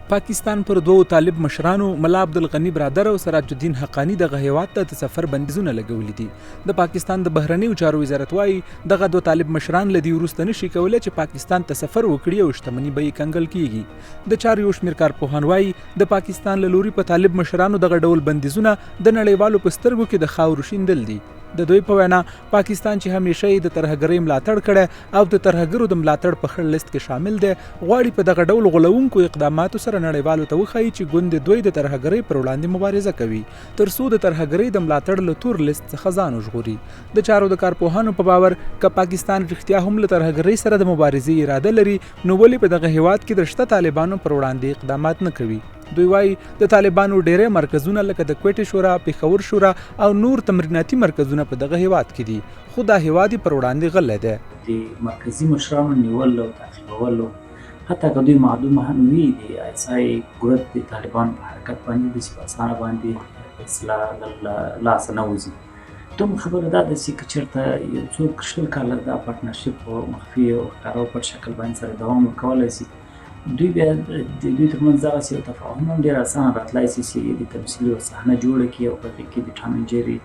پاکستان پر دوو طالب مشرانو ملا عبدالغني برادر او سراج الدین حقانی دغه هیواد ته د سفر بندیزونه لګولي دي. د پاکستان د بهرنیو چارو وزارت وایي دغه دوه طالب مشران له دې وروسته نشي کولی چې پاکستان ته سفر وکړي او شتمني به یې کنګل کیږي. د چارو یو شمېر کارپوهان وایي د پاکستان له لوري په طالب مشرانو دغه ډول بندیزونه د نړیوالو په سترګو کې د خاورو شیندل دي. د دوی په وینا پاکستان چې همیشه یې د ترهګرۍ ملاتړ کړی او د ترهګرو د ملاتړ په خړ لیست کې شامل دی، غواړي په دغه ډول غولونکو اقداماتو سره نړیوالو ته وښایي چې ګوند دوی د ترهګرۍ پر وړاندې مبارزه کوي تر څو د ترهګرۍ د ملاتړ له تور لیست څخه ځان وژغوري. د چارو د کارپوهانو په باور که پاکستان رښتیا هم له ترهګرۍ سره د مبارزې اراده لري نو ولې په دغه هیواد کې د شته طالبانو پر وړاندې اقدامات نه کوي. دوی وایي د طالبانو ډیری مرکزونه لکه د کوټې شورا، پېښور شورا او نور تمریناتي مرکزونه په دغه هیواد کې دي، خو دا هیواد پر وړاندې غلی دی. د مرکزي مشرانو نیول او تعقیبولو حتی که دوی معلومه هم وي د ایسای ګروپ د طالبان په حرکت باندې داسې په اسانه باندې اصلاح له لاسه نه وځي. دومره خبره دا ده چې که چېرته یو څوک شل کاله دا پارټنرشپ په مخفي او ښکاره او پټ شکل باندې سره دوام ورکولی شي، دوی بیا د دوی ترمنځ دغسې یو تفاهم هم ډېر اسانه راتلی شي چې د تمثیل یوه صحنه جوړه کړي او په هغې کې د ټام اینډ جیري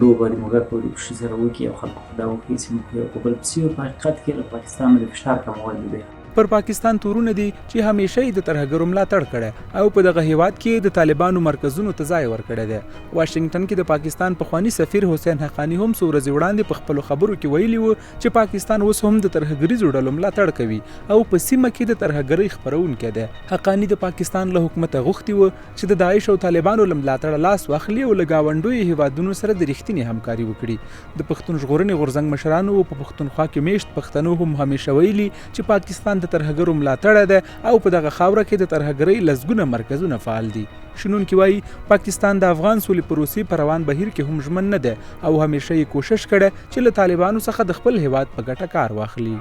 لوبه د موږک او د پښې سره وکړي او خلکو ته دا وښیي چې موږ یو په بل پسې یو. په حقیقت کې له پاکستان د فشار کمول دی. پر پاکستان تورونه دي چې همیشه یې د ترهګرو ملاتړ کړی او په دغه هیواد کې د طالبانو مرکزونو ته ځای ورکړی دی. واشنګټن کې د پاکستان پخواني سفیر حسین حقانی هم څو ورځې وړاندې په خپلو خبرو کې ویلي وو چې پاکستان اوس هم د ترهګریزو ډلو ملاتړ کوي او په سیمه کې د ترهګرۍ خپرونکی دی. حقانی د پاکستان له حکومته غوښتي وو چې د داعش او طالبانو له ملاتړه لاس واخلي او له ګاونډیو هیوادونو سره د رښتینې همکاري وکړي. د پښتون ژغورنې غورځنګ مشرانو په پښتونخوا کې میشت پښتنو هم همیشه ویلي چې پاکستان د ترهګرو ملاتړ ده او په دغه خاوره کې د ترهګرۍ لسګونه مرکزونه فعال دي. شنونکي وایي پاکستان د افغان سولې پروسې په روان بهیر کې هم ژمن نه دی او همیشه یې کوشش کړی چې له طالبانو څخه د خپل هیواد په ګټه کار واخلي.